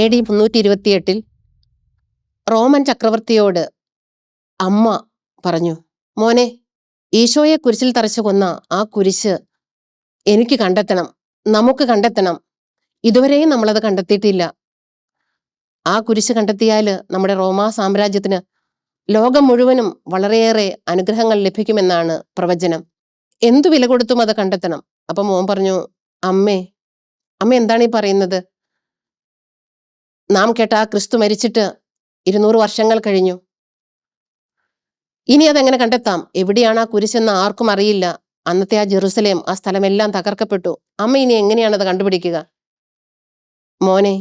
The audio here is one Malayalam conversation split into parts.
AD 328 റോമൻ ചക്രവർത്തിയോട് അമ്മ പറഞ്ഞു, മോനെ, ഈശോയെ കുരിശിൽ തറച്ചു കൊന്ന ആ കുരിശ് എനിക്ക് കണ്ടെത്തണം, നമുക്ക് കണ്ടെത്തണം. ഇതുവരെയും നമ്മളത് കണ്ടെത്തിയിട്ടില്ല. ആ കുരിശ് കണ്ടെത്തിയാൽ നമ്മുടെ റോമാ സാമ്രാജ്യത്തിന് ലോകം മുഴുവനും വളരെയേറെ അനുഗ്രഹങ്ങൾ ലഭിക്കുമെന്നാണ് പ്രവചനം. എന്തു വില കൊടുത്തും അത് കണ്ടെത്തണം. അപ്പൊ മോൻ പറഞ്ഞു, അമ്മ എന്താണ് ഈ പറയുന്നത്? നാം കേട്ട ആ ക്രിസ്തു മരിച്ചിട്ട് 200 വർഷങ്ങൾ കഴിഞ്ഞു. ഇനി അതെങ്ങനെ കണ്ടെത്താം? എവിടെയാണ് ആ കുരിശെന്ന് ആർക്കും അറിയില്ല. അന്നത്തെ ആ ജെറുസലേം, ആ സ്ഥലമെല്ലാം തകർക്കപ്പെട്ടു. അമ്മ ഇനി എങ്ങനെയാണ് അത് കണ്ടുപിടിക്കുക? മോനെ,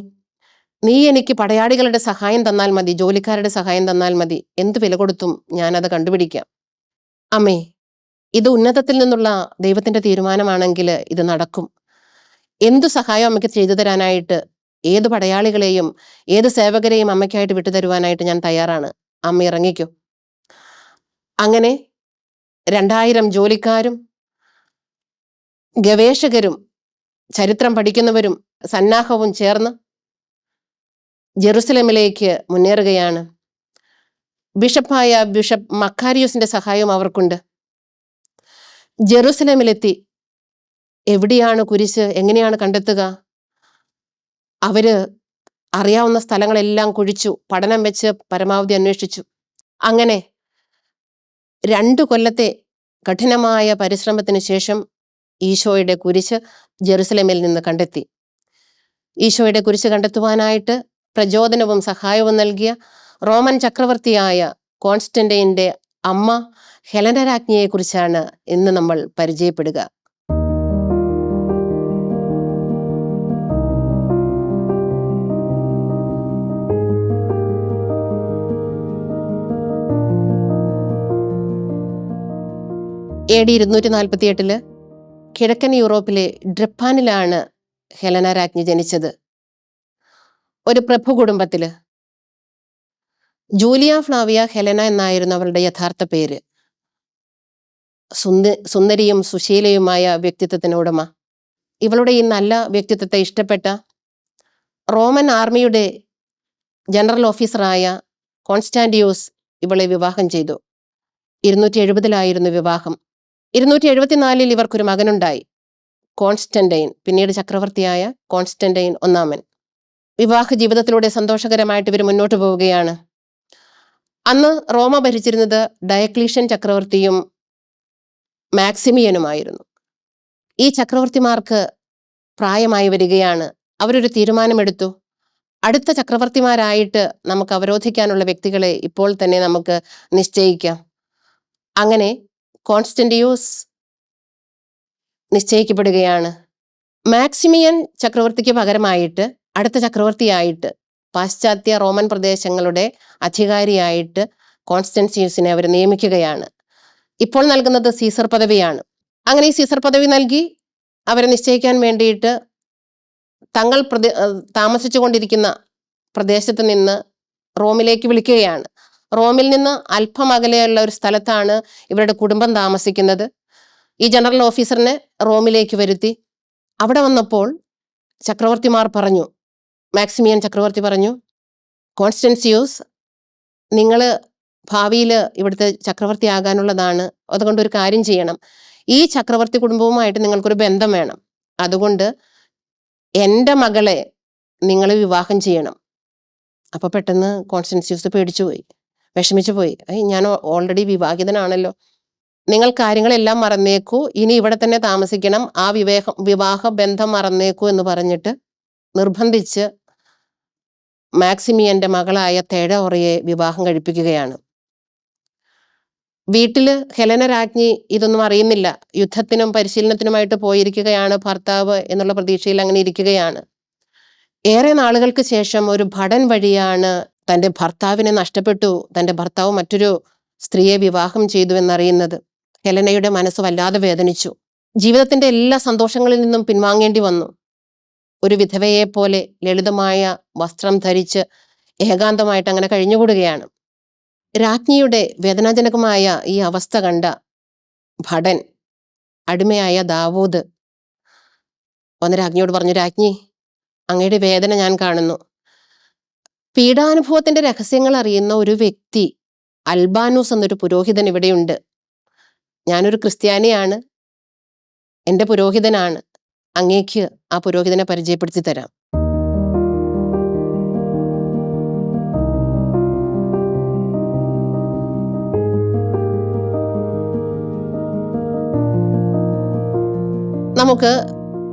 നീ എനിക്ക് പടയാളികളുടെ സഹായം തന്നാൽ മതി, ജോലിക്കാരുടെ സഹായം തന്നാൽ മതി. എന്ത് വില കൊടുത്തും ഞാനത് കണ്ടുപിടിക്കാം. അമ്മേ, ഇത് ഉന്നതത്തിൽ നിന്നുള്ള ദൈവത്തിന്റെ തീരുമാനമാണെങ്കിൽ ഇത് നടക്കും. എന്തു സഹായം അമ്മയ്ക്ക് ചെയ്തു തരാനായിട്ട്, ഏത് പടയാളികളെയും ഏത് സേവകരെയും അമ്മയ്ക്കായിട്ട് വിട്ടുതരുവാനായിട്ട് ഞാൻ തയ്യാറാണ്. അമ്മ ഇറങ്ങിക്കോ. അങ്ങനെ 2000 ജോലിക്കാരും ഗവേഷകരും ചരിത്രം പഠിക്കുന്നവരും സന്നാഹവും ചേർന്ന് ജെറുസലേമിലേക്ക് മുന്നേറുകയാണ്. ബിഷപ്പ് മക്കാരിയോസിന്റെ സഹായവും അവർക്കുണ്ട്. ജെറുസലേമിലെത്തി എവിടെയാണ് കുരിശ്, എങ്ങനെയാണ് കണ്ടെത്തുക? അവര് അറിയാവുന്ന സ്ഥലങ്ങളെല്ലാം കുഴിച്ചു, പഠനം വെച്ച് പരമാവധി അന്വേഷിച്ചു. അങ്ങനെ 2 കൊല്ലത്തെ കഠിനമായ പരിശ്രമത്തിന് ശേഷം ഈശോയുടെ കുരിശ് ജെറുസലേമിൽ നിന്ന് കണ്ടെത്തി. ഈശോയുടെ കുരിശ് കണ്ടെത്തുവാനായിട്ട് പ്രചോദനവും സഹായവും നൽകിയ റോമൻ ചക്രവർത്തിയായ കോൺസ്റ്റന്റൈന്റെ അമ്മ ഹെലന രാജ്ഞിയെ കുറിച്ചാണ് ഇന്ന് നമ്മൾ പരിചയപ്പെടുക. AD 248 കിഴക്കൻ യൂറോപ്പിലെ ഡ്രിപ്പാനിലാണ് ഹെലന രാജ്ഞി ജനിച്ചത്. ഒരു പ്രഭു കുടുംബത്തില്. ജൂലിയ ഫ്ലാവിയ ഹെലന എന്നായിരുന്നു അവളുടെ യഥാർത്ഥ പേര്. സുന്ദരിയും സുശീലയുമായ വ്യക്തിത്വത്തിന് ഉടമ. ഇവളുടെ ഈ നല്ല വ്യക്തിത്വത്തെ ഇഷ്ടപ്പെട്ട റോമൻ ആർമിയുടെ ജനറൽ ഓഫീസറായ കോൺസ്റ്റാന്റിയോസ് ഇവളെ വിവാഹം ചെയ്തു. 270 വിവാഹം. 274 ഇവർക്കൊരു മകനുണ്ടായി, കോൺസ്റ്റന്റൈൻ, പിന്നീട് ചക്രവർത്തിയായ കോൺസ്റ്റന്റൈൻ ഒന്നാമൻ. വിവാഹ ജീവിതത്തിലൂടെ സന്തോഷകരമായിട്ട് ഇവർ മുന്നോട്ട് പോവുകയാണ്. അന്ന് റോമ ഭരിച്ചിരുന്നത് ഡയക്ലീഷ്യൻ ചക്രവർത്തിയും മാക്സിമിയനുമായിരുന്നു. ഈ ചക്രവർത്തിമാർക്ക് പ്രായമായി വരികയാണ്. അവരൊരു തീരുമാനമെടുത്തു, അടുത്ത ചക്രവർത്തിമാരായിട്ട് നമുക്ക് അവരോധിക്കാനുള്ള വ്യക്തികളെ ഇപ്പോൾ തന്നെ നമുക്ക് നിശ്ചയിക്കാം. അങ്ങനെ കോൺസ്റ്റന്റിയോസ് നിശ്ചയിക്കപ്പെടുകയാണ്. മാക്സിമിയൻ ചക്രവർത്തിക്ക് പകരമായിട്ട് അടുത്ത ചക്രവർത്തിയായിട്ട് പാശ്ചാത്യ റോമൻ പ്രദേശങ്ങളുടെ അധികാരിയായിട്ട് കോൺസ്റ്റന്റിയോസിനെ അവർ നിയമിക്കുകയാണ്. ഇപ്പോൾ നൽകുന്നത് സീസർ പദവിയാണ്. അങ്ങനെ ഈ സീസർ പദവി നൽകി അവരെ നിശ്ചയിക്കാൻ വേണ്ടിയിട്ട് തങ്ങൾ താമസിച്ചു കൊണ്ടിരിക്കുന്ന പ്രദേശത്ത് നിന്ന് റോമിലേക്ക് വിളിക്കുകയാണ്. റോമിൽ നിന്ന് അല്പം അകലെയുള്ള ഒരു സ്ഥലത്താണ് ഇവരുടെ കുടുംബം താമസിക്കുന്നത്. ഈ ജനറൽ ഓഫീസറിനെ റോമിലേക്ക് വരുത്തി. അവിടെ വന്നപ്പോൾ ചക്രവർത്തിമാർ പറഞ്ഞു, മാക്സിമിയൻ ചക്രവർത്തി പറഞ്ഞു, കോൺസ്റ്റൻസിയോസ്, നിങ്ങൾ ഭാവിയിൽ ഇവിടുത്തെ ചക്രവർത്തി ആകാനുള്ളതാണ്. അതുകൊണ്ട് ഒരു കാര്യം ചെയ്യണം, ഈ ചക്രവർത്തി കുടുംബവുമായിട്ട് നിങ്ങൾക്കൊരു ബന്ധം വേണം. അതുകൊണ്ട് എൻ്റെ മകളെ നിങ്ങൾ വിവാഹം ചെയ്യണം. അപ്പൊ പെട്ടെന്ന് കോൺസ്റ്റൻസിയോസ് പേടിച്ചുപോയി, വിഷമിച്ചു പോയി. ഞാൻ ഓൾറെഡി വിവാഹിതനാണല്ലോ, നിങ്ങൾ കാര്യങ്ങളെല്ലാം മറന്നേക്കൂ, ഇനി ഇവിടെ തന്നെ താമസിക്കണം, ആ വിവാഹ ബന്ധം മറന്നേക്കൂ എന്ന് പറഞ്ഞിട്ട് നിർബന്ധിച്ച് മാക്സിമിയന്റെ മകളായ തേഡോറയെ വിവാഹം കഴിപ്പിക്കുകയാണ്. വീട്ടില് ഹെലന രാജ്ഞി ഇതൊന്നും അറിയുന്നില്ല. യുദ്ധത്തിനും പരിശീലനത്തിനുമായിട്ട് പോയിരിക്കുകയാണ് ഭർത്താവ് എന്നുള്ള പ്രതീക്ഷയിൽ അങ്ങനെ ഇരിക്കുകയാണ്. ഏറെ നാളുകൾക്ക് ശേഷം ഒരു ഭടൻ വഴിയാണ് തൻ്റെ ഭർത്താവിനെ നഷ്ടപ്പെട്ടു, തൻ്റെ ഭർത്താവ് മറ്റൊരു സ്ത്രീയെ വിവാഹം ചെയ്തു എന്നറിയുന്നത്. ഹെലനയുടെ മനസ്സ് വല്ലാതെ വേദനിച്ചു. ജീവിതത്തിന്റെ എല്ലാ സന്തോഷങ്ങളിൽ നിന്നും പിൻവാങ്ങേണ്ടി വന്നു. ഒരു വിധവയെ പോലെ ലളിതമായ വസ്ത്രം ധരിച്ച് ഏകാന്തമായിട്ട് അങ്ങനെ കഴിഞ്ഞുകൂടുകയാണ്. രാജ്ഞിയുടെ വേദനാജനകമായ ഈ അവസ്ഥ കണ്ട ഭടൻ, അടിമയായ ദാവൂദ് വന്ന് രാജ്ഞിയോട് പറഞ്ഞു, രാജ്ഞി, അങ്ങയുടെ വേദന ഞാൻ കാണുന്നു. പീഡാനുഭവത്തിന്റെ രഹസ്യങ്ങൾ അറിയുന്ന ഒരു വ്യക്തി, അൽബാനൂസ് എന്നൊരു പുരോഹിതൻ ഇവിടെയുണ്ട്. ഞാനൊരു ക്രിസ്ത്യാനിയാണ്, എൻ്റെ പുരോഹിതനാണ്, അങ്ങേക്ക് ആ പുരോഹിതനെ പരിചയപ്പെടുത്തി തരാം. നമുക്ക്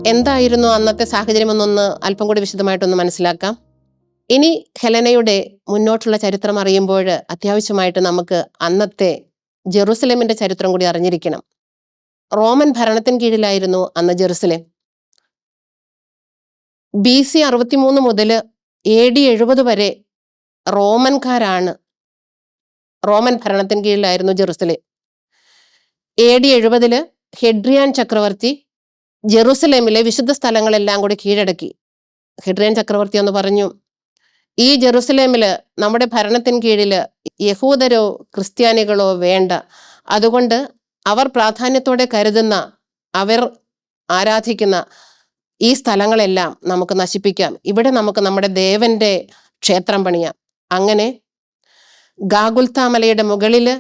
എന്തായിരുന്നു അന്നത്തെ സാഹചര്യം എന്നൊന്ന് അല്പം കൂടി വിശദമായിട്ടൊന്ന് മനസ്സിലാക്കാം. ഇനി ഹെലനയുടെ മുന്നോട്ടുള്ള ചരിത്രം അറിയുമ്പോൾ അത്യാവശ്യമായിട്ട് നമുക്ക് അന്നത്തെ ജെറുസലേമിന്റെ ചരിത്രം കൂടി അറിഞ്ഞിരിക്കണം. റോമൻ ഭരണത്തിന് കീഴിലായിരുന്നു അന്ന് ജെറുസലേം. BC 63 മുതൽ AD 70 വരെ റോമൻകാരാണ്, റോമൻ ഭരണത്തിന് കീഴിലായിരുന്നു ജെറുസലേം. AD 70 ഹെഡ്രിയാൻ ചക്രവർത്തി ജെറുസലേമിലെ വിശുദ്ധ സ്ഥലങ്ങളെല്ലാം കൂടി കീഴടക്കി. ഹെഡ്രിയാൻ ചക്രവർത്തി എന്ന് പറഞ്ഞു, ഈ ജെറുസലേമില് നമ്മുടെ ഭരണത്തിന് കീഴില് യഹൂദരോ ക്രിസ്ത്യാനികളോ വേണ്ട, അതുകൊണ്ട് അവർ പ്രാധാന്യത്തോടെ കരുതുന്ന, അവർ ആരാധിക്കുന്ന ഈ സ്ഥലങ്ങളെല്ലാം നമുക്ക് നശിപ്പിക്കാം, ഇവിടെ നമുക്ക് നമ്മുടെ ദേവന്റെ ക്ഷേത്രം പണിയാം. അങ്ങനെ ഗാഗുൽത്ത മലയുടെ മുകളില്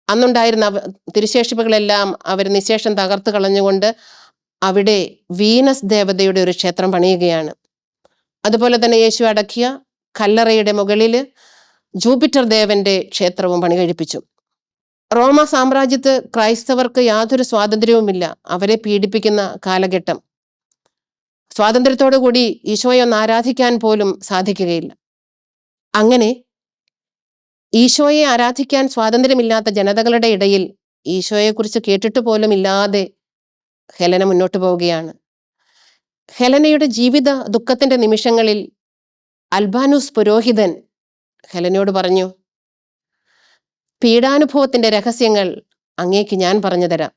അന്നുണ്ടായിരുന്ന തിരുശേഷിപ്പുകളെല്ലാം അവർ നിശേഷം തകർത്ത് കളഞ്ഞുകൊണ്ട് അവിടെ വീനസ് ദേവതയുടെ ഒരു ക്ഷേത്രം പണിയുകയാണ്. അതുപോലെ തന്നെ യേശു അടക്കിയ കല്ലറയുടെ മുകളിൽ ജൂപ്പിറ്റർ ദേവന്റെ ക്ഷേത്രവും പണി കഴിപ്പിച്ചു. റോമ സാമ്രാജ്യത്ത് ക്രൈസ്തവർക്ക് യാതൊരു സ്വാതന്ത്ര്യവുമില്ല, അവരെ പീഡിപ്പിക്കുന്ന കാലഘട്ടം. സ്വാതന്ത്ര്യത്തോടു കൂടി ഈശോയെ ഒന്ന് ആരാധിക്കാൻ പോലും സാധിക്കുകയില്ല. അങ്ങനെ ഈശോയെ ആരാധിക്കാൻ സ്വാതന്ത്ര്യമില്ലാത്ത ജനതകളുടെ ഇടയിൽ ഈശോയെക്കുറിച്ച് കേട്ടിട്ട് പോലും ഇല്ലാതെ ഹെലന മുന്നോട്ട് പോവുകയാണ്. ഹെലനയുടെ ജീവിത ദുഃഖത്തിന്റെ നിമിഷങ്ങളിൽ അൽബാനൂസ് പുരോഹിതൻ ഹെലനയോട് പറഞ്ഞു, പീഡാനുഭവത്തിന്റെ രഹസ്യങ്ങൾ അങ്ങേക്ക് ഞാൻ പറഞ്ഞു തരാം.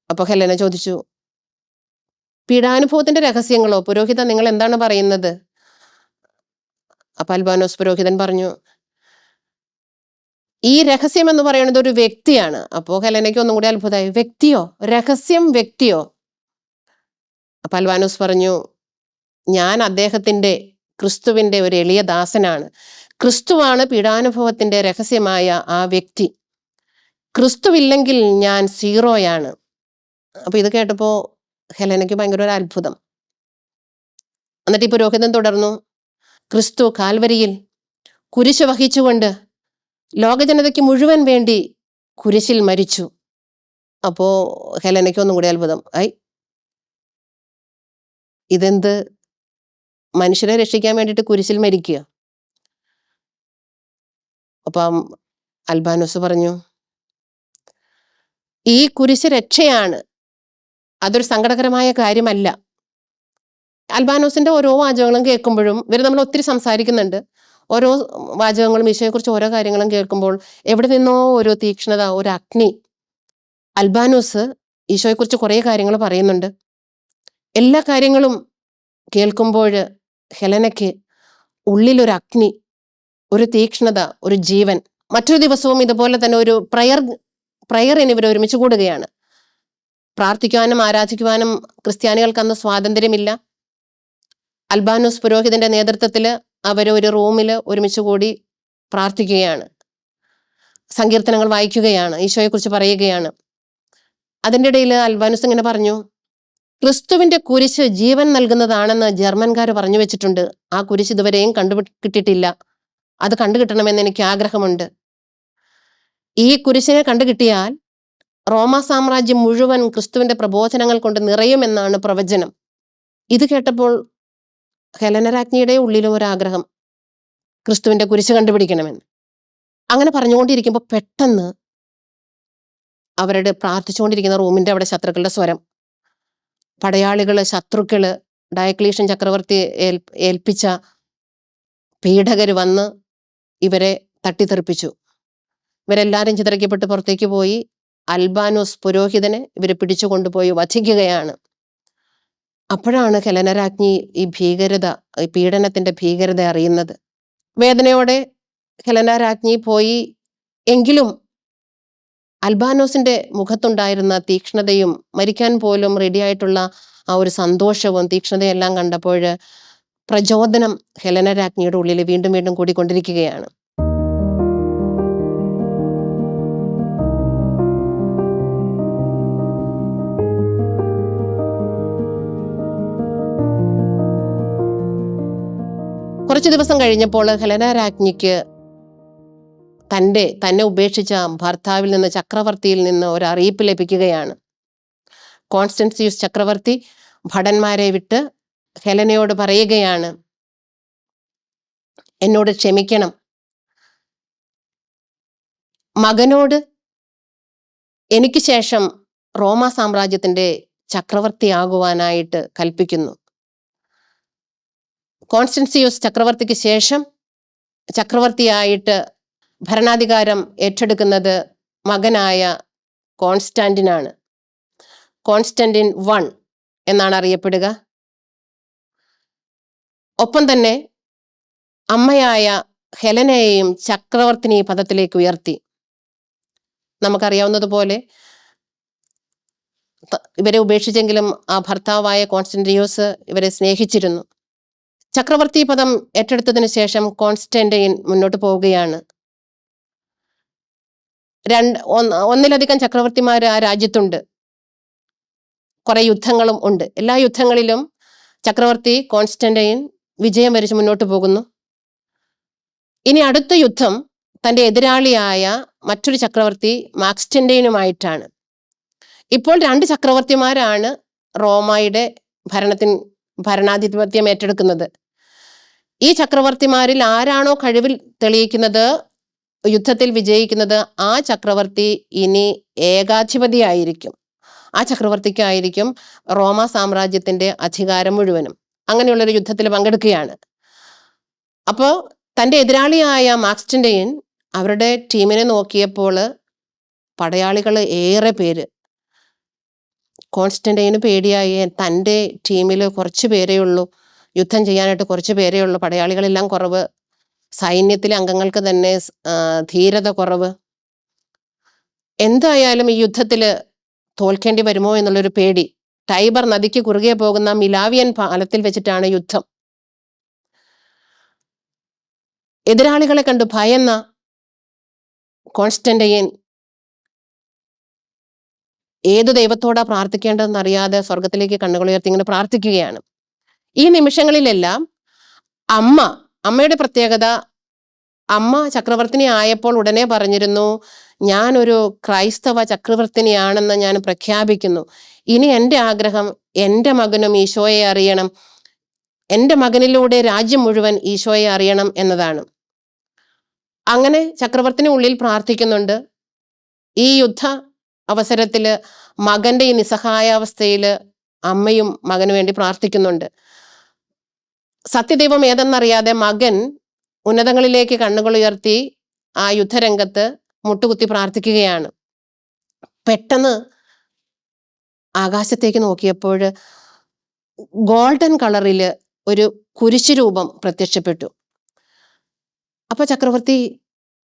അപ്പൊ ഹെലന ചോദിച്ചു, പീഡാനുഭവത്തിന്റെ രഹസ്യങ്ങളോ പുരോഹിതൻ, നിങ്ങൾ എന്താണ് പറയുന്നത്? അപ്പൊ അൽബാനോസ് പുരോഹിതൻ പറഞ്ഞു, ഈ രഹസ്യം എന്ന് പറയുന്നത് ഒരു വ്യക്തിയാണ്. അപ്പോ ഹെലനയ്ക്ക് ഒന്നും കൂടി അത്ഭുതമായി, വ്യക്തിയോ, രഹസ്യം വ്യക്തിയോ? അപ്പൊ അൽബാനോസ് പറഞ്ഞു, ഞാൻ അദ്ദേഹത്തിന്റെ, ക്രിസ്തുവിന്റെ ഒരു എളിയ ദാസനാണ്. ക്രിസ്തുവാണ് പീഡാനുഭവത്തിന്റെ രഹസ്യമായ ആ വ്യക്തി. ക്രിസ്തുവില്ലെങ്കിൽ ഞാൻ സീറോയാണ്. അപ്പൊ ഇത് കേട്ടപ്പോ ഹെലനയ്ക്ക് ഭയങ്കര ഒരു അത്ഭുതം. എന്നിട്ട് ഈ പുരോഹിതൻ തുടർന്നു, ക്രിസ്തു കാൽവരിയിൽ കുരിശ് വഹിച്ചുകൊണ്ട് ലോകജനതയ്ക്ക് മുഴുവൻ വേണ്ടി കുരിശിൽ മരിച്ചു. അപ്പോ ഹെലനയ്ക്ക് ഒന്നും കൂടി അത്ഭുതം ആയി. ഇതെന്ത്, മനുഷ്യരെ രക്ഷിക്കാൻ വേണ്ടിയിട്ട് കുരിശിൽ മരിക്കുക? അപ്പം അൽബാനോസ് പറഞ്ഞു, ഈ കുരിശ് രക്ഷയാണ്, അതൊരു സങ്കടകരമായ കാര്യമല്ല. അൽബാനോസിന്റെ ഓരോ വാചകങ്ങളും കേൾക്കുമ്പോഴും, ഇവർ നമ്മൾ ഒത്തിരി സംസാരിക്കുന്നുണ്ട്, ഓരോ വാചകങ്ങളും ഈശോയെക്കുറിച്ച് ഓരോ കാര്യങ്ങളും കേൾക്കുമ്പോൾ എവിടെ നിന്നോ ഒരു തീക്ഷ്ണത, ഒരു അഗ്നി. അൽബാനോസ് ഈശോയെക്കുറിച്ച് കുറേ കാര്യങ്ങൾ പറയുന്നുണ്ട്. എല്ലാ കാര്യങ്ങളും കേൾക്കുമ്പോൾ ഹെലനയ്ക്ക് ഉള്ളിലൊരു അഗ്നി, ഒരു തീക്ഷ്ണത, ഒരു ജീവൻ. മറ്റൊരു ദിവസവും ഇതുപോലെ തന്നെ ഒരു പ്രയറിന് ഇവർ ഒരുമിച്ച് കൂടുകയാണ്. പ്രാർത്ഥിക്കുവാനും ആരാധിക്കുവാനും ക്രിസ്ത്യാനികൾക്ക് അന്ന് സ്വാതന്ത്ര്യമില്ല. അൽബാനോസ് പുരോഹിതന്റെ നേതൃത്വത്തിൽ അവർ ഒരു റൂമിൽ ഒരുമിച്ച് കൂടി പ്രാർത്ഥിക്കുകയാണ്, സങ്കീർത്തനങ്ങൾ വായിക്കുകയാണ്, ഈശോയെക്കുറിച്ച് പറയുകയാണ്. അതിൻ്റെ ഇടയിൽ അൽബാനോസ് ഇങ്ങനെ പറഞ്ഞു, ക്രിസ്തുവിന്റെ കുരിശ് ജീവൻ നൽകുന്നതാണെന്ന് ജർമ്മൻകാർ പറഞ്ഞു വെച്ചിട്ടുണ്ട്. ആ കുരിശ് ഇതുവരെയും കിട്ടിയിട്ടില്ല. അത് കണ്ടുകിട്ടണമെന്ന് എനിക്ക് ആഗ്രഹമുണ്ട്. ഈ കുരിശിനെ കണ്ടുകിട്ടിയാൽ റോമ സാമ്രാജ്യം മുഴുവൻ ക്രിസ്തുവിന്റെ പ്രബോധനങ്ങൾ കൊണ്ട് നിറയുമെന്നാണ് പ്രവചനം. ഇത് കേട്ടപ്പോൾ ഹെലന രാജ്ഞിയുടെ ഉള്ളിലും ഒരാഗ്രഹം, ക്രിസ്തുവിന്റെ കുരിശ് കണ്ടുപിടിക്കണമെന്ന്. അങ്ങനെ പറഞ്ഞുകൊണ്ടിരിക്കുമ്പോൾ പെട്ടെന്ന് അവരുടെ പ്രാർത്ഥിച്ചുകൊണ്ടിരിക്കുന്ന റൂമിന്റെ അവിടെ ശത്രുക്കളുടെ സ്വരം. പടയാളികള്, ശത്രുക്കള്, ഡയക്ലീഷ്യൻ ചക്രവർത്തി ഏൽപ്പിച്ച പീഡകര് വന്ന് ഇവരെ തട്ടിത്തെറിപ്പിച്ചു. ഇവരെല്ലാവരും ചിതറിക്കപ്പെട്ട് പുറത്തേക്ക് പോയി. അൽബാനോസ് പുരോഹിതനെ ഇവരെ പിടിച്ചു കൊണ്ടുപോയി വധിക്കുകയാണ്. അപ്പോഴാണ് ഹെലന രാജ്ഞി ഈ ഭീകരത, ഈ പീഡനത്തിന്റെ ഭീകരത അറിയുന്നത്. വേദനയോടെ ഹെലന രാജ്ഞി പോയി. എങ്കിലും അൽബാനോസിന്റെ മുഖത്തുണ്ടായിരുന്ന തീക്ഷ്ണതയും മരിക്കാൻ പോലും റെഡിയായിട്ടുള്ള ആ ഒരു സന്തോഷവും തീക്ഷ്ണതയെല്ലാം കണ്ടപ്പോൾ പ്രചോദനം ഹെലന രാജ്ഞിയുടെ ഉള്ളിൽ വീണ്ടും വീണ്ടും കൂടിക്കൊണ്ടിരിക്കുകയാണ്. കുറച്ചു ദിവസം കഴിഞ്ഞപ്പോൾ ഹെലന രാജ്ഞിക്ക് തന്നെ ഉപേക്ഷിച്ച ഭർത്താവിൽ നിന്ന്, ചക്രവർത്തിയിൽ നിന്ന് ഒരു അറിയിപ്പ് ലഭിക്കുകയാണ്. കോൺസ്റ്റൻസിയൂസ് ചക്രവർത്തി ഭടന്മാരെ വിട്ട് ഹെലനയോട് പറയുകയാണ്, എന്നോട് ക്ഷമിക്കണം, മകനോട് എനിക്ക് ശേഷം റോമ സാമ്രാജ്യത്തിന്റെ ചക്രവർത്തിയാകുവാനായിട്ട് കൽപ്പിക്കുന്നു. കോൺസ്റ്റൻസിയൂസ് ചക്രവർത്തിക്ക് ശേഷം ചക്രവർത്തിയായിട്ട് ഭരണാധികാരം ഏറ്റെടുക്കുന്നത് മകനായ കോൺസ്റ്റാന്റിനാണ്. കോൺസ്റ്റന്റിൻ 1 എന്നാണ് അറിയപ്പെടുക. ഒപ്പം തന്നെ അമ്മയായ ഹെലനയെയും ചക്രവർത്തിനി പദത്തിലേക്ക് ഉയർത്തി. നമുക്കറിയാവുന്നതുപോലെ ഇവരെ ഉപേക്ഷിച്ചെങ്കിലും ആ ഭർത്താവായ കോൺസ്റ്റന്റിയൂസ് ഇവരെ സ്നേഹിച്ചിരുന്നു. ചക്രവർത്തി പദം ഏറ്റെടുത്തതിന് ശേഷം കോൺസ്റ്റന്റൈൻ മുന്നോട്ട് പോവുകയാണ്. ഒന്നിലധികം ചക്രവർത്തിമാർ ആ രാജ്യത്തുണ്ട്. കുറെ യുദ്ധങ്ങളും ഉണ്ട്. എല്ലാ യുദ്ധങ്ങളിലും ചക്രവർത്തി കോൺസ്റ്റന്റൈൻ വിജയം വരിച്ച് മുന്നോട്ട് പോകുന്നു. ഇനി അടുത്ത യുദ്ധം തന്റെ എതിരാളിയായ മറ്റൊരു ചക്രവർത്തി മാക്സ്റ്റന്റൈനുമായിട്ടാണ്. ഇപ്പോൾ 2 ചക്രവർത്തിമാരാണ് റോമയുടെ ഭരണാധിപത്യം ഏറ്റെടുക്കുന്നത്. ഈ ചക്രവർത്തിമാരിൽ ആരാണോ കഴിവിൽ തെളിയിക്കുന്നത്, യുദ്ധത്തിൽ വിജയിക്കുന്നത്, ആ ചക്രവർത്തി ഇനി ഏകാധിപതിയായിരിക്കും. ആ ചക്രവർത്തിക്കായിരിക്കും റോമ സാമ്രാജ്യത്തിന്റെ അധികാരം മുഴുവനും. അങ്ങനെയുള്ളൊരു യുദ്ധത്തിൽ പങ്കെടുക്കുകയാണ്. അപ്പോൾ തൻ്റെ എതിരാളിയായ മാക്സ്റ്റന്റൈൻ അവരുടെ ടീമിനെ നോക്കിയപ്പോൾ പടയാളികൾ ഏറെ പേര്. കോൺസ്റ്റന്റൈന് പേടിയായി. തൻ്റെ ടീമിൽ കുറച്ച് പേരേ ഉള്ളൂ, യുദ്ധം ചെയ്യാനായിട്ട് കുറച്ച് പേരേ ഉള്ളൂ, പടയാളികളെല്ലാം കുറവ്, സൈന്യത്തിലെ അംഗങ്ങൾക്ക് തന്നെ ധീരത കുറവ്. എന്തായാലും ഈ യുദ്ധത്തിൽ തോൽക്കേണ്ടി വരുമോ എന്നുള്ളൊരു പേടി. ടൈബർ നദിക്ക് കുറുകെ പോകുന്ന മിലാവിയൻ പാലത്തിൽ വെച്ചിട്ടാണ് യുദ്ധം. എതിരാളികളെ കണ്ട് ഭയന്ന കോൺസ്റ്റന്റൈൻ ഏതു ദൈവത്തോടാ പ്രാർത്ഥിക്കേണ്ടതെന്നറിയാതെ സ്വർഗത്തിലേക്ക് കണ്ണുകളുയർത്തി ഇങ്ങനെ പ്രാർത്ഥിക്കുകയാണ്. ഈ നിമിഷങ്ങളിലെല്ലാം അമ്മയുടെ പ്രത്യേകത, അമ്മ ചക്രവർത്തിനി ആയപ്പോൾ ഉടനെ പറഞ്ഞിരുന്നു, ഞാനൊരു ക്രൈസ്തവ ചക്രവർത്തിനിയാണെന്ന് ഞാൻ പ്രഖ്യാപിക്കുന്നു. ഇനി എൻ്റെ ആഗ്രഹം എൻ്റെ മകനും ഈശോയെ അറിയണം, എൻ്റെ മകനിലൂടെ രാജ്യം മുഴുവൻ ഈശോയെ അറിയണം എന്നതാണ്. അങ്ങനെ ചക്രവർത്തിനി ഉള്ളിൽ പ്രാർത്ഥിക്കുന്നുണ്ട്. ഈ യുദ്ധ അവസരത്തില് മകന്റെ ഈ നിസ്സഹായാവസ്ഥയില് അമ്മയും മകന് വേണ്ടി പ്രാർത്ഥിക്കുന്നുണ്ട്. സത്യദൈവം ഏതെന്നറിയാതെ മകൻ ഉന്നതങ്ങളിലേക്ക് കണ്ണുകൾ ഉയർത്തി ആ യുദ്ധരംഗത്ത് മുട്ടുകുത്തി പ്രാർത്ഥിക്കുകയാണ്. പെട്ടെന്ന് ആകാശത്തേക്ക് നോക്കിയപ്പോൾ ഗോൾഡൻ കളറില് ഒരു കുരിശു രൂപം പ്രത്യക്ഷപ്പെട്ടു. അപ്പൊ ചക്രവർത്തി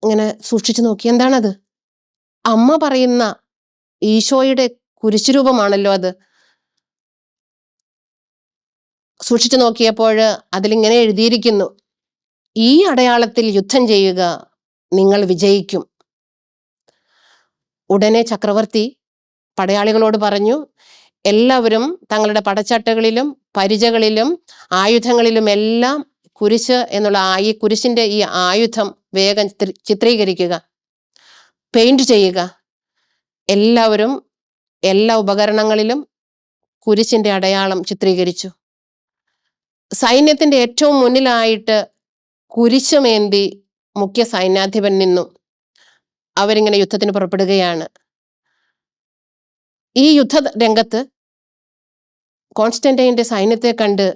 ഇങ്ങനെ സൂക്ഷിച്ചു നോക്കി, എന്താണത്? അമ്മ പറയുന്ന ഈശോയുടെ കുരിശുരൂപമാണല്ലോ അത്. സൂക്ഷിച്ചു നോക്കിയപ്പോൾ അതിലിങ്ങനെ എഴുതിയിരിക്കുന്നു, ഈ അടയാളത്തിൽ യുദ്ധം ചെയ്യുക, നിങ്ങൾ വിജയിക്കും. ഉടനെ ചക്രവർത്തി പടയാളികളോട് പറഞ്ഞു, എല്ലാവരും തങ്ങളുടെ പടച്ചട്ടകളിലും പരിചകളിലും ആയുധങ്ങളിലും എല്ലാം കുരിശ് എന്നുള്ള ഈ കുരിശിന്റെ ഈ ആയുധം വേഗം ചിത്രീകരിക്കുക, പെയിന്റ് ചെയ്യുക. എല്ലാവരും എല്ലാ ഉപകരണങ്ങളിലും കുരിശിന്റെ അടയാളം ചിത്രീകരിച്ചു. സൈന്യത്തിന്റെ ഏറ്റവും മുന്നിലായിട്ട് കുരിശുമേന്തി മുഖ്യ സൈന്യാധിപൻ നിന്നു. അവരിങ്ങനെ യുദ്ധത്തിന് പുറപ്പെടുകയാണ്. ഈ യുദ്ധ രംഗത്ത് കോൺസ്റ്റന്റൈന്റെ സൈന്യത്തെ കണ്ട്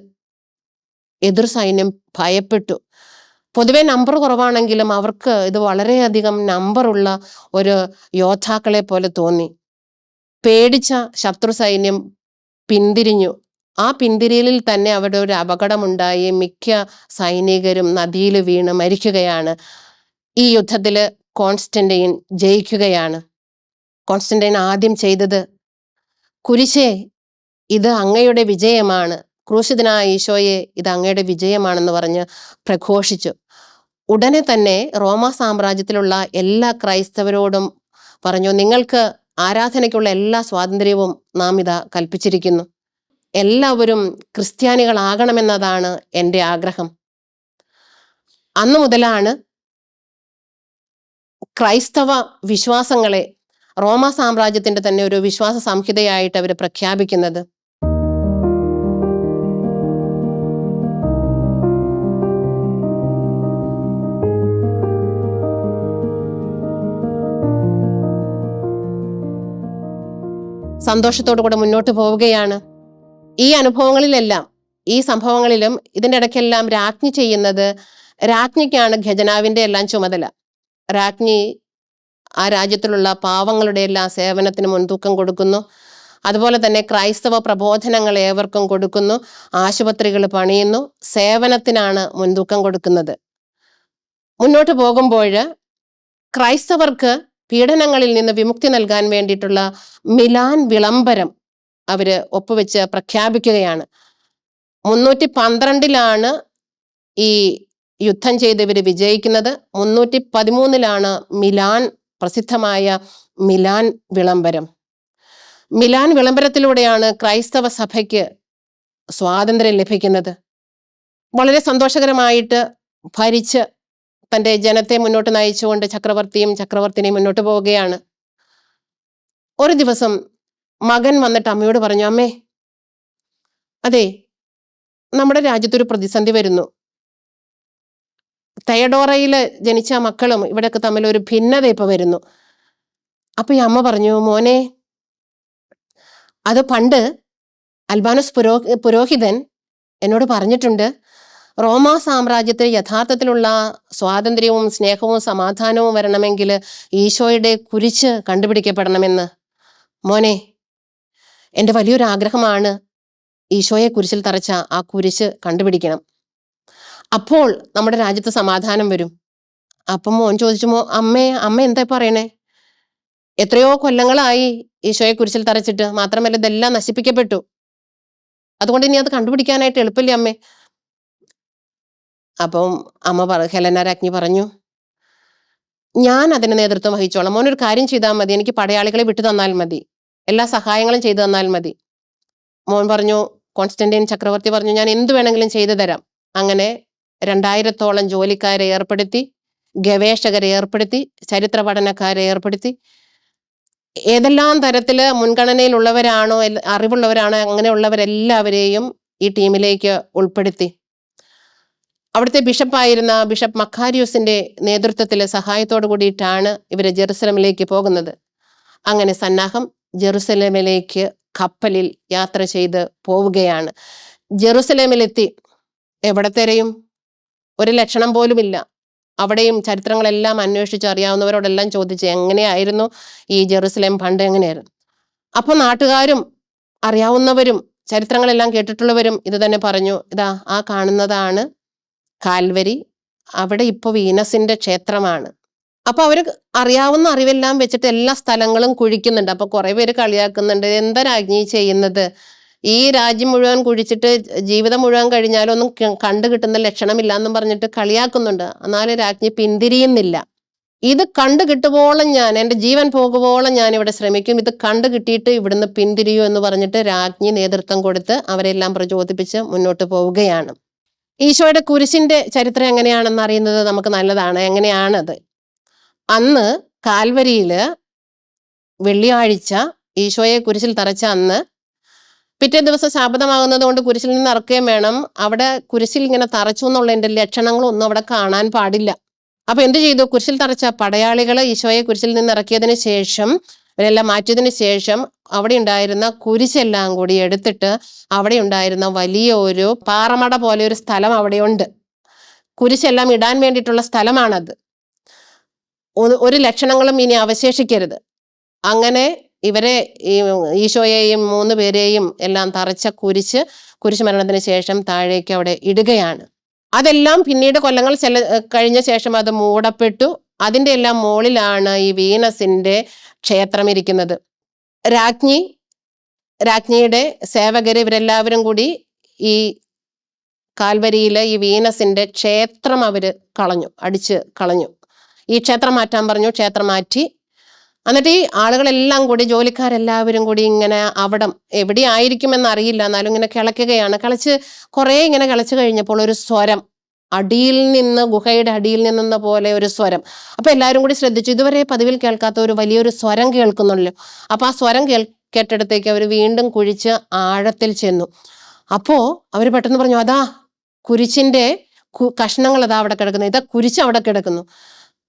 എതിർ സൈന്യം ഭയപ്പെട്ടു. പൊതുവെ നമ്പർ കുറവാണെങ്കിലും അവർക്ക് ഇത് വളരെയധികം നമ്പറുള്ള ഒരു യോദ്ധാക്കളെ പോലെ തോന്നി. പേടിച്ച ശത്രു സൈന്യം പിന്തിരിഞ്ഞു. ആ പിന്തിരിയലിൽ തന്നെ അവിടെ ഒരു അപകടമുണ്ടായി. മിക്ക സൈനികരും നദിയിൽ വീണ് മരിക്കുകയാണ്. ഈ യുദ്ധത്തില് കോൺസ്റ്റന്റൈൻ ജയിക്കുകയാണ്. കോൺസ്റ്റന്റൈൻ ആദ്യം ചെയ്തത്, കുരിശേ, ഇത് അങ്ങയുടെ വിജയമാണ്, ക്രൂശിതനായ ഈശോയെ, ഇത് അങ്ങയുടെ വിജയമാണെന്ന് പറഞ്ഞ് പ്രഘോഷിച്ചു. ഉടനെ തന്നെ റോമാ സാമ്രാജ്യത്തിലുള്ള എല്ലാ ക്രൈസ്തവരോടും പറഞ്ഞു, നിങ്ങൾക്ക് ആരാധനയ്ക്കുള്ള എല്ലാ സ്വാതന്ത്ര്യവും നാം ഇതാ കൽപ്പിച്ചിരിക്കുന്നു. എല്ലാവരും ക്രിസ്ത്യാനികളാകണമെന്നതാണ് എൻ്റെ ആഗ്രഹം. അന്നു മുതലാണ് ക്രൈസ്തവ വിശ്വാസങ്ങളെ റോമാ സാമ്രാജ്യത്തിന്റെ തന്നെ ഒരു വിശ്വാസ സംഹിതയായിട്ട് അവർ പ്രഖ്യാപിക്കുന്നത്. സന്തോഷത്തോടു കൂടെ മുന്നോട്ട് പോവുകയാണ്. ഈ അനുഭവങ്ങളിലെല്ലാം, ഈ സംഭവങ്ങളിലും ഇതിൻ്റെ ഇടയ്ക്കെല്ലാം രാജ്ഞി ചെയ്യുന്നത്, രാജ്ഞിക്കാണ് ഖജനാവിൻ്റെ എല്ലാം ചുമതല. രാജ്ഞി ആ രാജ്യത്തിലുള്ള പാവങ്ങളുടെ എല്ലാ സേവനത്തിന് മുൻതൂക്കം കൊടുക്കുന്നു. അതുപോലെ തന്നെ ക്രൈസ്തവ പ്രബോധനങ്ങൾ ഏവർക്കും കൊടുക്കുന്നു. ആശുപത്രികൾ പണിയുന്നു. സേവനത്തിനാണ് മുൻതൂക്കം കൊടുക്കുന്നത്. മുന്നോട്ട് പോകുമ്പോൾ ക്രൈസ്തവർക്ക് പീഡനങ്ങളിൽ നിന്ന് വിമുക്തി നൽകാൻ വേണ്ടിയിട്ടുള്ള മിലാൻ വിളംബരം അവര് ഒപ്പുവെച്ച് പ്രഖ്യാപിക്കുകയാണ്. 312 ഈ യുദ്ധം ചെയ്ത് ഇവർ വിജയിക്കുന്നത്. 313 മിലാൻ, പ്രസിദ്ധമായ മിലാൻ വിളംബരം. മിലാൻ വിളംബരത്തിലൂടെയാണ് ക്രൈസ്തവ സഭയ്ക്ക് സ്വാതന്ത്ര്യം ലഭിക്കുന്നത്. വളരെ സന്തോഷകരമായിട്ട് ഭരിച്ച് തൻ്റെ ജനത്തെ മുന്നോട്ട് നയിച്ചുകൊണ്ട് ചക്രവർത്തിനെയും മുന്നോട്ട് പോവുകയാണ്. ഒരു ദിവസം മകൻ വന്നിട്ട് അമ്മയോട് പറഞ്ഞു, അമ്മേ, അതെ, നമ്മുടെ രാജ്യത്തൊരു പ്രതിസന്ധി വരുന്നു. തയഡോറയിൽ ജനിച്ച മക്കളും ഇവിടെയൊക്കെ തമ്മിൽ ഒരു ഭിന്നത ഇപ്പൊ വരുന്നു. അപ്പൊ ഈ അമ്മ പറഞ്ഞു, മോനെ, അത് പണ്ട് അൽബാനോസ് പുരോഹിതൻ എന്നോട് പറഞ്ഞിട്ടുണ്ട്. റോമാ സാമ്രാജ്യത്തിൽ യഥാർത്ഥത്തിലുള്ള സ്വാതന്ത്ര്യവും സ്നേഹവും സമാധാനവും വരണമെങ്കിൽ ഈശോയുടെ കുരിശ് കണ്ടുപിടിക്കപ്പെടണമെന്ന്. മോനെ, എൻ്റെ വലിയൊരു ആഗ്രഹമാണ് ഈശോയെ കുരിശിൽ തറച്ച ആ കുരിശ് കണ്ടുപിടിക്കണം. അപ്പോൾ നമ്മുടെ രാജ്യത്ത് സമാധാനം വരും. അപ്പം മോൻ ചോദിച്ചു, അമ്മ എന്താ പറയണേ? എത്രയോ കൊല്ലങ്ങളായി ഈശോയെ കുരിശിൽ തറച്ചിട്ട്. മാത്രമല്ല, ഇതെല്ലാം നശിപ്പിക്കപ്പെട്ടു. അതുകൊണ്ട് ഇനി അത് കണ്ടുപിടിക്കാനായിട്ട് എളുപ്പമില്ലേ അമ്മേ? അപ്പം ഹെലന രാജ്ഞി പറഞ്ഞു, ഞാൻ അതിന് നേതൃത്വം വഹിച്ചോളാം. മോനൊരു കാര്യം ചെയ്താൽ മതി, എനിക്ക് പടയാളികളെ വിട്ടു തന്നാൽ മതി, എല്ലാ സഹായങ്ങളും ചെയ്തു തന്നാൽ മതി. മോൻ പറഞ്ഞു, കോൺസ്റ്റന്റൈൻ ചക്രവർത്തി പറഞ്ഞു, ഞാൻ എന്തു വേണമെങ്കിലും ചെയ്തു തരാം. അങ്ങനെ 2000-ഓളം ജോലിക്കാരെ ഏർപ്പെടുത്തി, ഗവേഷകരെ ഏർപ്പെടുത്തി, ചരിത്ര പഠനക്കാരെ ഏർപ്പെടുത്തി. ഏതെല്ലാം തരത്തില് മുൻഗണനയിലുള്ളവരാണോ, അറിവുള്ളവരാണോ, അങ്ങനെയുള്ളവരെല്ലാവരെയും ഈ ടീമിലേക്ക് ഉൾപ്പെടുത്തി. അവിടുത്തെ ബിഷപ്പായിരുന്ന ബിഷപ്പ് മക്കാരിയൂസിന്റെ നേതൃത്വത്തിൽ സഹായത്തോടു കൂടിയിട്ടാണ് ഇവര് ജെറുസലമിലേക്ക് പോകുന്നത്. അങ്ങനെ സന്നാഹം ജെറുസലേമിലേക്ക് കപ്പലിൽ യാത്ര ചെയ്ത് പോവുകയാണ്. ജെറുസലേമിലെത്തി എവിടെ തിരയും? ഒരു ലക്ഷണം പോലുമില്ല. അവിടെയും ചരിത്രങ്ങളെല്ലാം അന്വേഷിച്ച് അറിയാവുന്നവരോടെല്ലാം ചോദിച്ച് എങ്ങനെയായിരുന്നു ഈ ജെറുസലേം പണ്ട്, എങ്ങനെയായിരുന്നു. അപ്പൊ നാട്ടുകാരും അറിയാവുന്നവരും ചരിത്രങ്ങളെല്ലാം കേട്ടിട്ടുള്ളവരും ഇത് തന്നെ പറഞ്ഞു, ഇതാ ആ കാണുന്നതാണ് കാൽവരി, അവിടെ ഇപ്പൊ വീനസിന്റെ ക്ഷേത്രമാണ്. അപ്പൊ അവര് അറിയാവുന്ന അറിവെല്ലാം വെച്ചിട്ട് എല്ലാ സ്ഥലങ്ങളും കുഴിക്കുന്നുണ്ട്. അപ്പൊ കുറെ പേര് കളിയാക്കുന്നുണ്ട്, എന്താ രാജ്ഞി ചെയ്യുന്നത്? ഈ രാജ്യം മുഴുവൻ കുഴിച്ചിട്ട് ജീവിതം മുഴുവൻ കഴിഞ്ഞാലും ഒന്നും കണ്ടു കിട്ടുന്ന ലക്ഷണമില്ല എന്നും പറഞ്ഞിട്ട് കളിയാക്കുന്നുണ്ട്. എന്നാലും രാജ്ഞി പിന്തിരിയുന്നില്ല. ഇത് കണ്ടു കിട്ടുവോളം ഞാൻ, എൻ്റെ ജീവൻ പോകുവോളം ഞാൻ ഇവിടെ ശ്രമിക്കും, ഇത് കണ്ടു കിട്ടിയിട്ട് ഇവിടുന്ന് പിന്തിരിയൂ എന്ന് പറഞ്ഞിട്ട് രാജ്ഞി നേതൃത്വം കൊടുത്ത് അവരെല്ലാം പ്രചോദിപ്പിച്ച് മുന്നോട്ട് പോവുകയാണ്. ഈശോയുടെ കുരിശിന്റെ ചരിത്രം എങ്ങനെയാണെന്ന് അറിയുന്നത് നമുക്ക് നല്ലതാണ്. എങ്ങനെയാണത്? അന്ന് കാൽവരിയില് വെള്ളിയാഴ്ച ഈശോയെ കുരിശിൽ തറച്ച അന്ന് പിറ്റേ ദിവസം ശാബതമാകുന്നത് കൊണ്ട് കുരിശിൽ നിന്ന് ഇറക്കുകയും വേണം. അവിടെ കുരിശിൽ ഇങ്ങനെ തറച്ചു എന്നുള്ളതിന്റെ ലക്ഷണങ്ങളൊന്നും അവിടെ കാണാൻ പാടില്ല. അപ്പൊ എന്ത് ചെയ്തു? കുരിശിൽ തറച്ച പടയാളികള് ഈശോയെ കുരിശിൽ നിന്ന് ഇറക്കിയതിന് ശേഷം, അവരെല്ലാം മാറ്റിയതിന് ശേഷം അവിടെ ഉണ്ടായിരുന്ന കുരിശെല്ലാം കൂടി എടുത്തിട്ട് അവിടെ ഉണ്ടായിരുന്ന വലിയ ഒരു പാറമട പോലെ ഒരു സ്ഥലം അവിടെയുണ്ട്. കുരിശെല്ലാം ഇടാൻ വേണ്ടിയിട്ടുള്ള സ്ഥലമാണത്. ഒരു ലക്ഷണങ്ങളും ഇനി അവശേഷിക്കരുത്. അങ്ങനെ ഇവരെ, ഈശോയെയും 3 പേരെയും എല്ലാം തറച്ച കുരിശ് മരണത്തിന് ശേഷം താഴേക്ക് അവിടെ ഇടുകയാണ്. അതെല്ലാം പിന്നീട് കൊല്ലങ്ങൾ കഴിഞ്ഞ ശേഷം അത് മൂടപ്പെട്ടു. അതിൻ്റെ എല്ലാം മുകളിലാണ് ഈ വീനസിന്റെ ക്ഷേത്രം ഇരിക്കുന്നത്. രാജ്ഞിയുടെ സേവകര് ഇവരെല്ലാവരും കൂടി ഈ കാൽവരിയിലെ ഈ വീനസിന്റെ ക്ഷേത്രം അവര് അടിച്ച് കളഞ്ഞു. ഈ ക്ഷേത്രം മാറ്റാൻ പറഞ്ഞു, ക്ഷേത്രം മാറ്റി. എന്നിട്ട് ഈ ആളുകളെല്ലാം കൂടി, ജോലിക്കാരെല്ലാവരും കൂടി ഇങ്ങനെ അവിടം എവിടെ ആയിരിക്കുമെന്ന് അറിയില്ല, എന്നാലും ഇങ്ങനെ കിളയ്ക്കുകയാണ്. കുറേ ഇങ്ങനെ കിളച്ചു കഴിഞ്ഞപ്പോൾ ഒരു സ്വരം അടിയിൽ നിന്ന്, ഗുഹയുടെ അടിയിൽ നിന്നെന്ന പോലെ ഒരു സ്വരം. അപ്പൊ എല്ലാവരും കൂടി ശ്രദ്ധിച്ചു, ഇതുവരെ പതിവിൽ കേൾക്കാത്ത ഒരു വലിയൊരു സ്വരം കേൾക്കുന്നുള്ളൂ. അപ്പൊ ആ സ്വരം കേട്ടിടത്തേക്ക് അവർ വീണ്ടും കുഴിച്ച് ആഴത്തിൽ ചെന്നു. അപ്പോ അവർ പെട്ടെന്ന് പറഞ്ഞു, അതാ കുരിശിന്റെ കഷ്ണങ്ങൾ അതാ അവിടെ കിടക്കുന്നു, ഇതാ കുരിശ് അവിടെ കിടക്കുന്നു.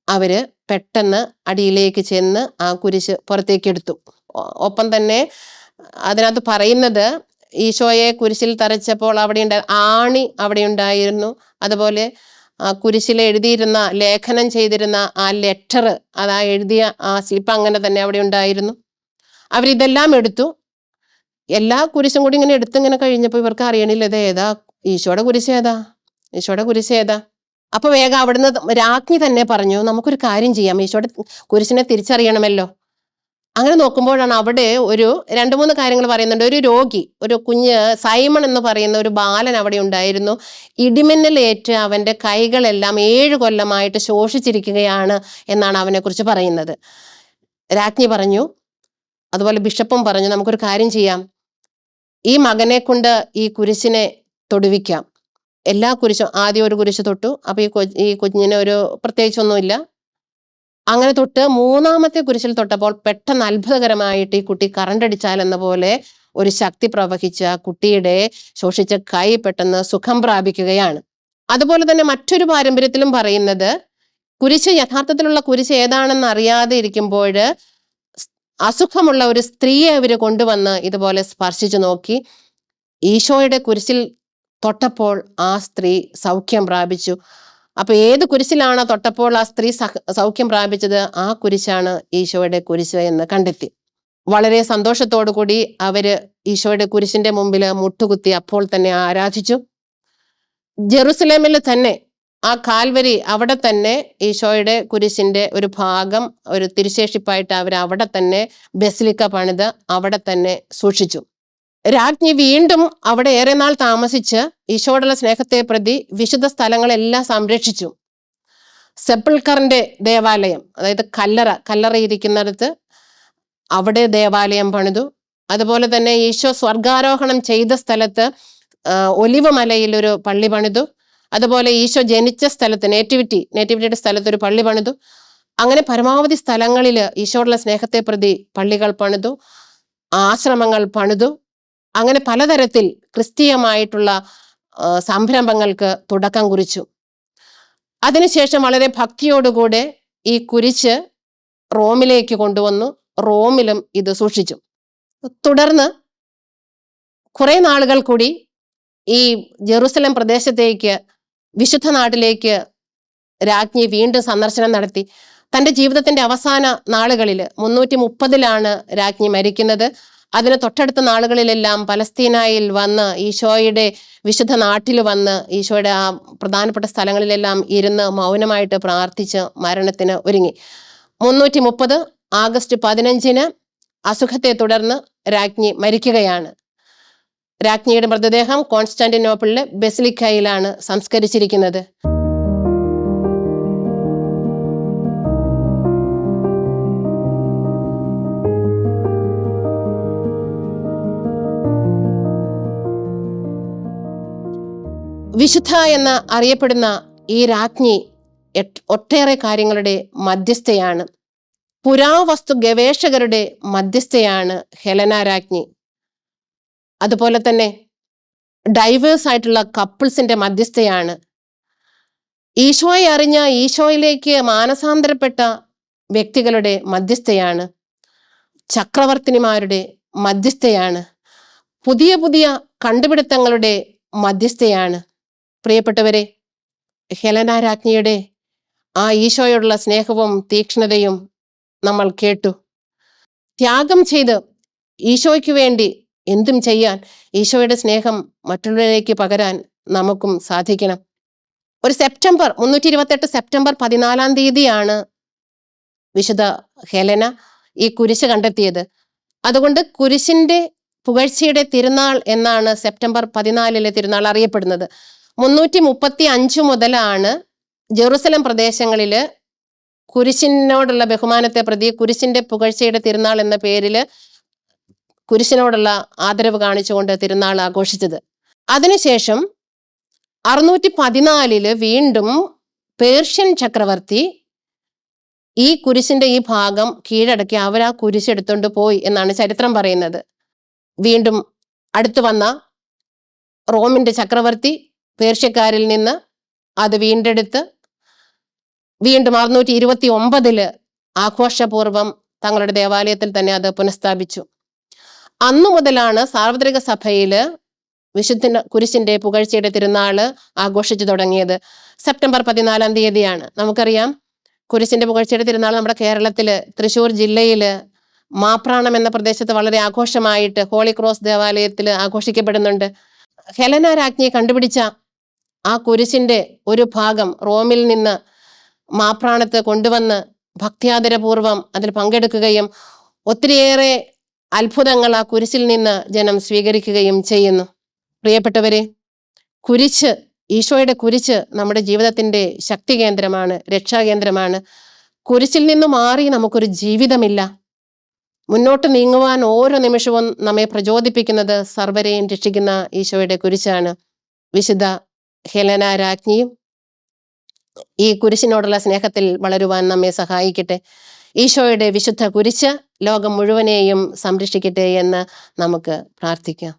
അവര് പെട്ടെന്ന് അടിയിലേക്ക് ചെന്ന് ആ കുരിശ് പുറത്തേക്ക് എടുത്തു. ഒപ്പം തന്നെ അതിനകത്ത് പറയുന്നത്, ഈശോയെ കുരിശിൽ തറച്ചപ്പോൾ ആണി അവിടെ ഉണ്ടായിരുന്നു. അതുപോലെ കുരിശിൽ എഴുതിയിരുന്ന, ലേഖനം ചെയ്തിരുന്ന ആ ലെറ്റർ, അതാ എഴുതിയ ആ സ്ലിപ്പ് അങ്ങനെ തന്നെ അവിടെ ഉണ്ടായിരുന്നു. അവരിതെല്ലാം എടുത്തു. എല്ലാ കുരിശും കൂടി ഇങ്ങനെ എടുത്തിങ്ങനെ കഴിഞ്ഞപ്പോൾ ഇവർക്ക് അറിയണില്ല, ഇത് ഏതാ, ഈശോയുടെ കുരിശ് ഏതാ. അപ്പൊ വേഗം അവിടുന്ന് രാജ്ഞി തന്നെ പറഞ്ഞു, നമുക്കൊരു കാര്യം ചെയ്യാം, ഈശോയുടെ കുരിശിനെ തിരിച്ചറിയണമല്ലോ. അങ്ങനെ നോക്കുമ്പോഴാണ് അവിടെ ഒരു 2-3 കാര്യങ്ങൾ പറയുന്നുണ്ട്. ഒരു രോഗി, ഒരു കുഞ്ഞ് സൈമൺ എന്ന് പറയുന്ന ഒരു ബാലൻ അവിടെ ഉണ്ടായിരുന്നു. ഇടിമിന്നലേറ്റ് അവന്റെ കൈകളെല്ലാം 7 കൊല്ലമായിട്ട് ശോഷിച്ചിരിക്കുകയാണ് എന്നാണ് അവനെക്കുറിച്ച് പറയുന്നത്. രാജ്ഞി പറഞ്ഞു, അതുപോലെ ബിഷപ്പും പറഞ്ഞു, നമുക്കൊരു കാര്യം ചെയ്യാം, ഈ മകനെ കൊണ്ട് ഈ കുരിശിനെ തൊടുവിക്കാം. എല്ലാ കുരിശും, ആദ്യം ഒരു കുരിശ് തൊട്ടു. അപ്പൊ ഈ കുഞ്ഞിന് ഒരു പ്രത്യേകിച്ചൊന്നുമില്ല. അങ്ങനെ തൊട്ട് 3-ാമത്തെ കുരിശിൽ തൊട്ടപ്പോൾ പെട്ടെന്ന് അത്ഭുതകരമായിട്ട് ഈ കുട്ടി കറണ്ടടിച്ചാലെന്ന പോലെ ഒരു ശക്തി പ്രവഹിച്ച കുട്ടിയുടെ ശോഷിച്ച കൈ പെട്ടെന്ന് സുഖം പ്രാപിക്കുകയാണ്. അതുപോലെ തന്നെ മറ്റൊരു പാരമ്പര്യത്തിലും പറയുന്നത്, യഥാർത്ഥത്തിലുള്ള കുരിശ് ഏതാണെന്ന് അറിയാതെ ഇരിക്കുമ്പോൾ അസുഖമുള്ള ഒരു സ്ത്രീയെ അവര് കൊണ്ടുവന്ന് ഇതുപോലെ സ്പർശിച്ചു നോക്കി. ഈശോയുടെ കുരിശിൽ തൊട്ടപ്പോൾ ആ സ്ത്രീ സൗഖ്യം പ്രാപിച്ചു. അപ്പൊ ഏത് കുരിശിലാണോ തൊട്ടപ്പോൾ ആ സ്ത്രീ സൗഖ്യം പ്രാപിച്ചത്, ആ കുരിശാണ് ഈശോയുടെ കുരിശ് എന്ന് കണ്ടെത്തി. വളരെ സന്തോഷത്തോടു കൂടി അവര് ഈശോയുടെ കുരിശിന്റെ മുമ്പിൽ മുട്ടുകുത്തി അപ്പോൾ തന്നെ ആരാധിച്ചു. ജെറുസലേമിൽ തന്നെ ആ കാൽവരി, അവിടെ തന്നെ ഈശോയുടെ കുരിശിന്റെ ഒരു ഭാഗം, ഒരു തിരുശേഷിപ്പായിട്ട് അവർ അവിടെ തന്നെ ബസിലിക്ക പണിത് അവിടെ തന്നെ സൂക്ഷിച്ചു. രാജ്ഞി വീണ്ടും അവിടെ ഏറെ നാൾ താമസിച്ച് ഈശോയോടുള്ള സ്നേഹത്തെ പ്രതി വിശുദ്ധ സ്ഥലങ്ങളെല്ലാം സംരക്ഷിച്ചു. സെപ്പിൾക്കറിന്റെ ദേവാലയം, അതായത് കല്ലറ ഇരിക്കുന്നിടത്ത് അവിടെ ദേവാലയം പണിതു. അതുപോലെ തന്നെ ഈശോ സ്വർഗാരോഹണം ചെയ്ത സ്ഥലത്ത് ഒലിവ് മലയിൽ ഒരു പള്ളി പണിതു. അതുപോലെ ഈശോ ജനിച്ച സ്ഥലത്ത്, നേറ്റിവിറ്റിയുടെ സ്ഥലത്ത് ഒരു പള്ളി പണിതു. അങ്ങനെ പരമാവധി സ്ഥലങ്ങളിൽ ഈശോയോടുള്ള സ്നേഹത്തെ പ്രതി പള്ളികൾ പണിതു, ആശ്രമങ്ങൾ പണിതു. അങ്ങനെ പലതരത്തിൽ ക്രിസ്തീയമായിട്ടുള്ള സംരംഭങ്ങൾക്ക് തുടക്കം കുറിച്ചു. അതിനുശേഷം വളരെ ഭക്തിയോടുകൂടെ ഈ കുരിശ് റോമിലേക്ക് കൊണ്ടുവന്നു. റോമിലും ഇത് സൂക്ഷിച്ചു. തുടർന്ന് കുറെ നാളുകൾ കൂടി ഈ ജെറുസലേം പ്രദേശത്തേക്ക്, വിശുദ്ധ നാട്ടിലേക്ക് രാജ്ഞി വീണ്ടും സന്ദർശനം നടത്തി. തൻ്റെ ജീവിതത്തിന്റെ അവസാന നാളുകളിൽ 330-ലാണ് രാജ്ഞി മരിക്കുന്നത്. അതിന് തൊട്ടടുത്ത നാളുകളിലെല്ലാം പലസ്തീനായിൽ വന്ന്, ഈശോയുടെ വിശുദ്ധ നാട്ടിൽ വന്ന്, ഈശോയുടെ ആ പ്രധാനപ്പെട്ട സ്ഥലങ്ങളിലെല്ലാം ഇരുന്ന് മൗനമായിട്ട് പ്രാർത്ഥിച്ച് മരണത്തിന് ഒരുങ്ങി. 330 ആഗസ്റ്റ് 15-ന് അസുഖത്തെ തുടർന്ന് രാജ്ഞി മരിക്കുകയാണ്. രാജ്ഞിയുടെ മൃതദേഹം കോൺസ്റ്റാന്റിനോപ്പിളിലെ ബസിലിക്കയിലാണ് സംസ്കരിച്ചിരിക്കുന്നത്. വിശുദ്ധ എന്ന് അറിയപ്പെടുന്ന ഈ രാജ്ഞി ഒട്ടേറെ കാര്യങ്ങളുടെ മധ്യസ്ഥയാണ്. പുരാവസ്തു ഗവേഷകരുടെ മധ്യസ്ഥയാണ് ഹെലന രാജ്ഞി. അതുപോലെ തന്നെ ഡൈവേഴ്സ് ആയിട്ടുള്ള കപ്പിൾസിന്റെ മധ്യസ്ഥയാണ്. ഈശോയെ അറിഞ്ഞ, ഈശോയിലേക്ക് മാനസാന്തരപ്പെട്ട വ്യക്തികളുടെ മധ്യസ്ഥയാണ്. ചക്രവർത്തിനിമാരുടെ മധ്യസ്ഥയാണ്. പുതിയ പുതിയ കണ്ടുപിടുത്തങ്ങളുടെ മധ്യസ്ഥയാണ്. പ്രിയപ്പെട്ടവരെ, ഹെലന രാജ്ഞിയുടെ ആ ഈശോയോടുള്ള സ്നേഹവും തീക്ഷ്ണതയും നമ്മൾ കേട്ടു. ത്യാഗം ചെയ്ത് ഈശോയ്ക്ക് വേണ്ടി എന്തും ചെയ്യാൻ, ഈശോയുടെ സ്നേഹം മറ്റുള്ളവരിലേക്ക് പകരാൻ നമുക്കും സാധിക്കണം. ഒരു 328 സെപ്റ്റംബർ 14 വിശുദ്ധ ഹെലന ഈ കുരിശ് കണ്ടെത്തിയത്. അതുകൊണ്ട് കുരിശിന്റെ പുകഴ്ചയുടെ തിരുനാൾ എന്നാണ് സെപ്റ്റംബർ 14 തിരുനാൾ അറിയപ്പെടുന്നത്. 335 മുതലാണ് ജെറുസലം പ്രദേശങ്ങളിൽ കുരിശിനോടുള്ള ബഹുമാനത്തെ പ്രതി കുരിശിന്റെ പുകഴ്ചയുടെ തിരുനാൾ എന്ന പേരിൽ കുരിശിനോടുള്ള ആദരവ് കാണിച്ചുകൊണ്ട് തിരുനാൾ ആഘോഷിച്ചത്. അതിനുശേഷം 614 വീണ്ടും പേർഷ്യൻ ചക്രവർത്തി ഈ കുരിശിന്റെ ഈ ഭാഗം കീഴടക്കി അവർ ആ കുരിശെടുത്തുകൊണ്ട് പോയി എന്നാണ് ചരിത്രം പറയുന്നത്. വീണ്ടും അടുത്തു വന്ന റോമിന്റെ ചക്രവർത്തി പേർഷ്യക്കാരിൽ നിന്ന് അത് വീണ്ടെടുത്ത് വീണ്ടും 629 ആഘോഷപൂർവം തങ്ങളുടെ ദേവാലയത്തിൽ തന്നെ അത് പുനഃസ്ഥാപിച്ചു. അന്നു മുതലാണ് സാർവത്രിക സഭയില് വിശുദ്ധ കുരിശിന്റെ പുകഴ്ചയുടെ തിരുനാള് ആഘോഷിച്ചു തുടങ്ങിയത്. സെപ്റ്റംബർ 14 നമുക്കറിയാം കുരിശിന്റെ പുകഴ്ചയുടെ തിരുനാൾ നമ്മുടെ കേരളത്തില് തൃശ്ശൂർ ജില്ലയില് മാപ്രാണം എന്ന പ്രദേശത്ത് വളരെ ആഘോഷമായിട്ട് ഹോളി ക്രോസ് ദേവാലയത്തിൽ ആഘോഷിക്കപ്പെടുന്നുണ്ട്. ഹെലന രാജ്ഞി കണ്ടുപിടിച്ച ആ കുരിശിന്റെ ഒരു ഭാഗം റോമിൽ നിന്ന് മാപ്രാണത്ത് കൊണ്ടുവന്ന് ഭക്ത്യാദരപൂർവം അതിൽ പങ്കെടുക്കുകയും ഒത്തിരിയേറെ അത്ഭുതങ്ങൾ ആ കുരിശിൽ നിന്ന് ജനം സ്വീകരിക്കുകയും ചെയ്യുന്നു. പ്രിയപ്പെട്ടവരെ, കുരിശ്, ഈശോയുടെ കുരിശ് നമ്മുടെ ജീവിതത്തിന്റെ ശക്തി കേന്ദ്രമാണ്, രക്ഷാകേന്ദ്രമാണ്. കുരിശിൽ നിന്ന് മാറി നമുക്കൊരു ജീവിതമില്ല. മുന്നോട്ട് നീങ്ങുവാൻ ഓരോ നിമിഷവും നമ്മെ പ്രചോദിപ്പിക്കുന്നത് സർവരെയും രക്ഷിക്കുന്ന ഈശോയുടെ കുരിശാണ്. വിശുദ്ധ ഹെലന രാജ്ഞിയും ഈ കുരിശിനോടുള്ള സ്നേഹത്തിൽ വളരുവാൻ നമ്മെ സഹായിക്കട്ടെ. ഈശോയുടെ വിശുദ്ധ കുരിശ് ലോകം മുഴുവനെയും സംരക്ഷിക്കട്ടെ എന്ന് നമുക്ക് പ്രാർത്ഥിക്കാം.